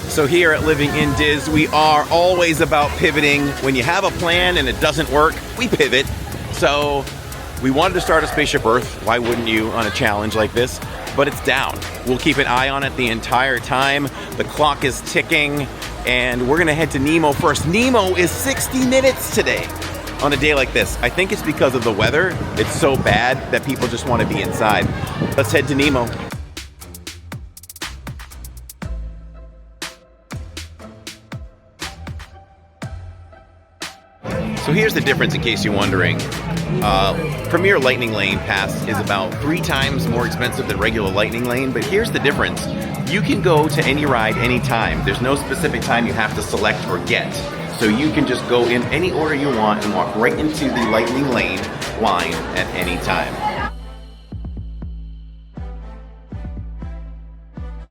So here at Living in DIZ, we are always about pivoting. When you have a plan and it doesn't work, we pivot. So we wanted to start a Spaceship Earth. Why wouldn't you on a challenge like this? But it's down. We'll keep an eye on it the entire time. The clock is ticking, and we're gonna head to Nemo first. Nemo is 60 minutes today on a day like this. I think it's because of the weather. It's so bad that people just want to be inside. Let's head to Nemo. So here's the difference in case you're wondering. Premier Lightning Lane Pass is about 3 times more expensive than regular Lightning Lane, but here's the difference. You can go to any ride anytime. There's no specific time you have to select or get. So you can just go in any order you want and walk right into the Lightning Lane line at any time.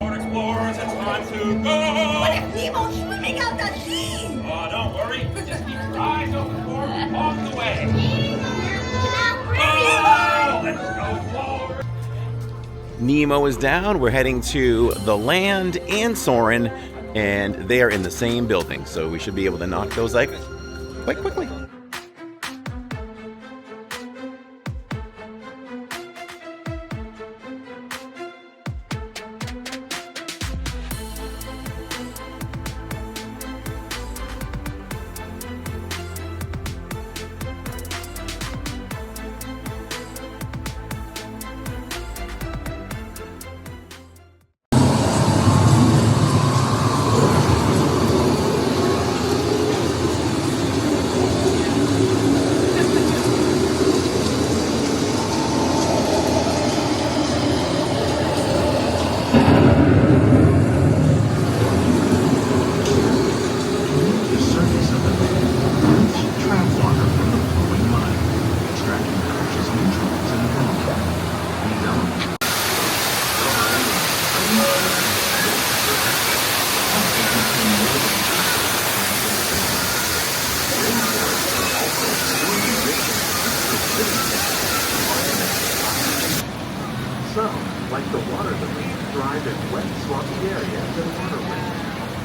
Explorers, it's time to go! What if Nemo's swimming out the sea? Oh, don't worry. Just keep your eyes open for him along the way. Oh, let's go forward. Nemo is down. We're heading to the land and Soarin, and they are in the same building, so we should be able to knock those out quite quickly. Some, like the water lily, thrive in wet, swampy areas and waterways.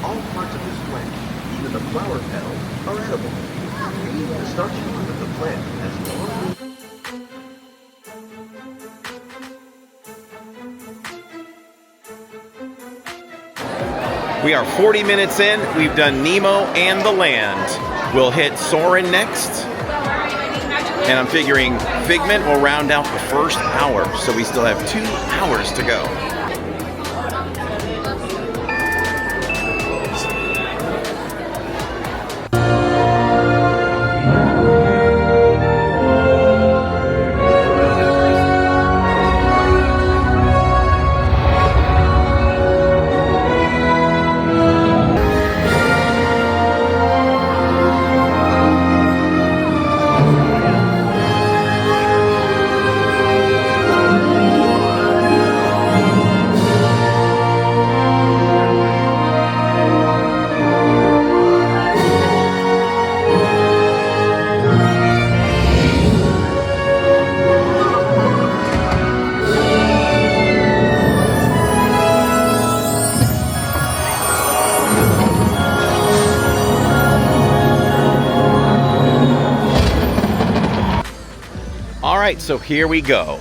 All parts of this plant, even the flower petals, are edible. The starchy part of the plant has long... We are 40 minutes in. We've done Nemo and the land. We'll hit Soarin next. And I'm figuring Figment will round out the first hour. So we still have 2 hours to go. Alright, so here we go.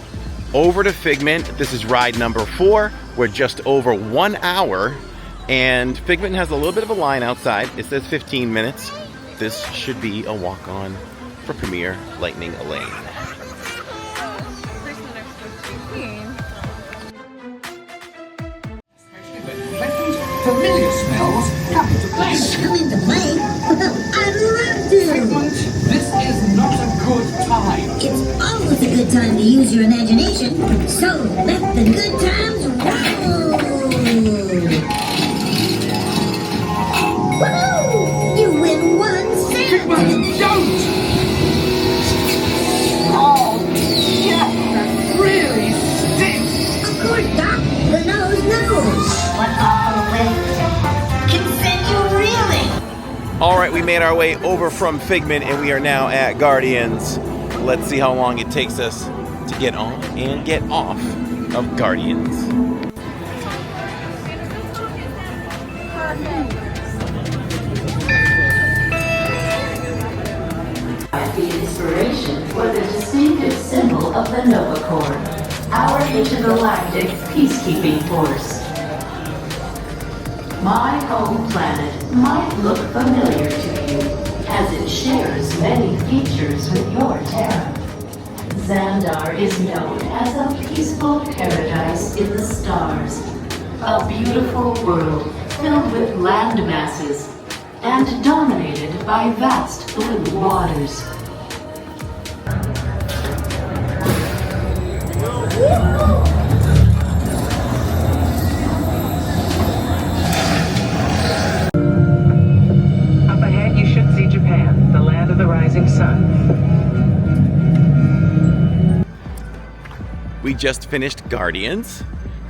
Over to Figment. This is ride number 4. We're just over 1 hour. And Figment has a little bit of a line outside. It says 15 minutes. This should be a walk-on for Premier Lightning Lane. Familiar smells come into play. Come into play? I'd love to. Figment, this is not a good time. It's always a good time to use your imagination. So let the good times roll. Woohoo! You win 1 cent. Figment, don't! Oh, yeah, that really stinks. Of course, Doc. The nose knows. What awful wind can send you reeling. Alright, we made our way over from Figment, and we are now at Guardians. Let's see how long it takes us to get on and get off of Guardians. The inspiration for the distinctive symbol of the Nova Corps, our intergalactic peacekeeping force. My home planet might look familiar to you, as it shares many features with your Terra. Xandar is known as a peaceful paradise in the stars, a beautiful world filled with land masses and dominated by vast blue waters. Up ahead, you should see Japan, the land of the rising sun. We just finished Guardians,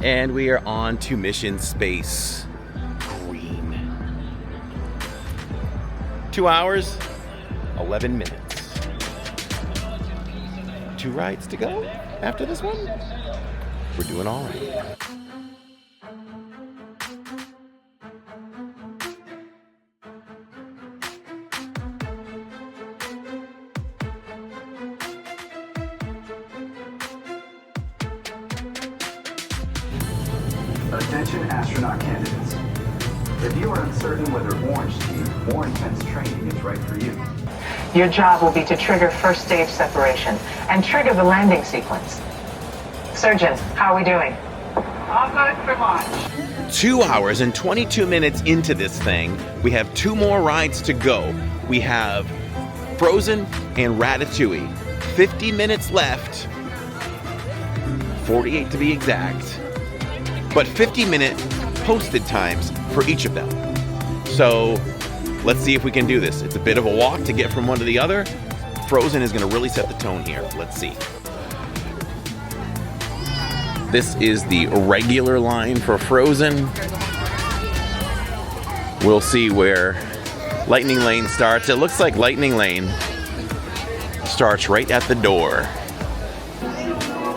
and we are on to Mission Space Green. 2 hours, 11 minutes. 2 rides to go after this one. We're doing all right. Attention astronaut candidates. If you are uncertain whether Orange Team, more intense training is right for you. Your job will be to trigger first stage separation and trigger the landing sequence. Surgeon, how are we doing? All good for launch. 2 hours and 22 minutes into this thing, we have 2 more rides to go. We have Frozen and Ratatouille. 50 minutes left. 48 to be exact. But 50-minute posted times for each of them. So let's see if we can do this. It's a bit of a walk to get from one to the other. Frozen is going to really set the tone here. Let's see. This is the regular line for Frozen. We'll see where Lightning Lane starts. It looks like Lightning Lane starts right at the door.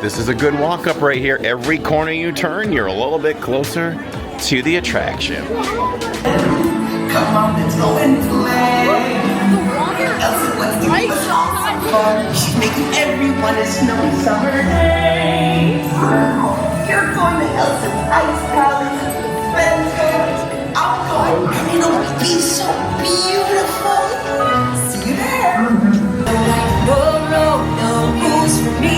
This is a good walk up right here. Every corner you turn, you're a little bit closer to the attraction. Come on, let's go and play. Elsa wants to give us all some fun. She's making everyone a snowy summer day. You're going to Elsa's ice palace. Friends going. I'm going. And it'll be so beautiful. See you there. No, no, no rules for me.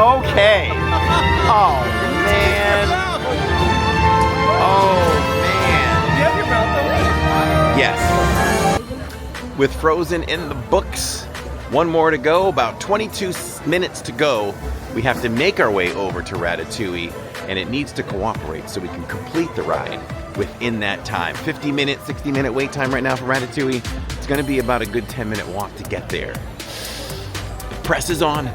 Okay. Oh, man. Oh, man. Yes. With Frozen in the books, one more to go, about 22 minutes to go. We have to make our way over to Ratatouille, and it needs to cooperate so we can complete the ride within that time. 50-minute, 60-minute wait time right now for Ratatouille. It's going to be about a good 10-minute walk to get there. The press is on.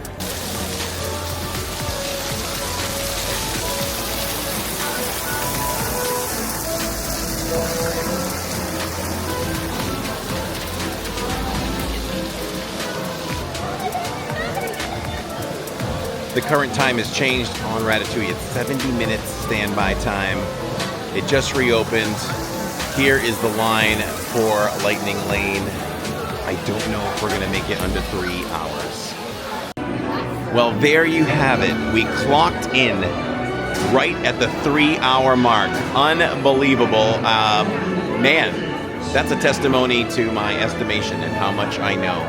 The current time has changed on Ratatouille. It's 70 minutes standby time. It just reopened. Here is the line for Lightning Lane. I don't know if we're gonna make it under 3 hours. Well, there you have it. We clocked in right at the 3-hour mark. Unbelievable. Man, that's a testimony to my estimation and how much I know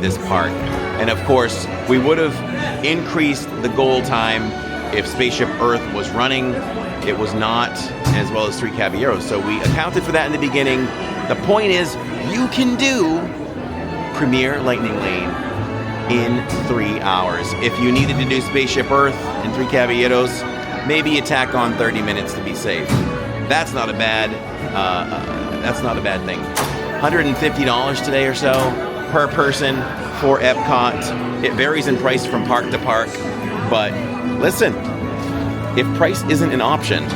this park. And of course, we would have increased the goal time if Spaceship Earth was running. It was not, as well as 3 Caballeros. So we accounted for that in the beginning. The point is, you can do Premier Lightning Lane in 3 hours. If you needed to do Spaceship Earth and 3 Caballeros, maybe you tack on 30 minutes to be safe. That's not a bad thing. $150 today or so per person for Epcot. It varies in price from park to park, but listen, if price isn't an option,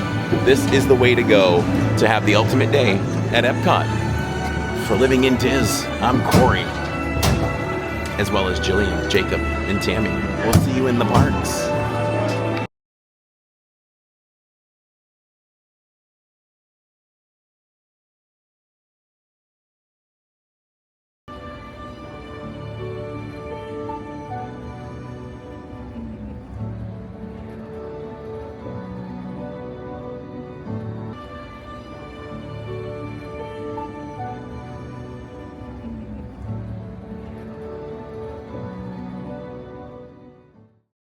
this is the way to go to have the ultimate day at Epcot. For Living in DIZ, I'm Corey, as well as Jillian, Jacob, and Tammy. We'll see you in the parks.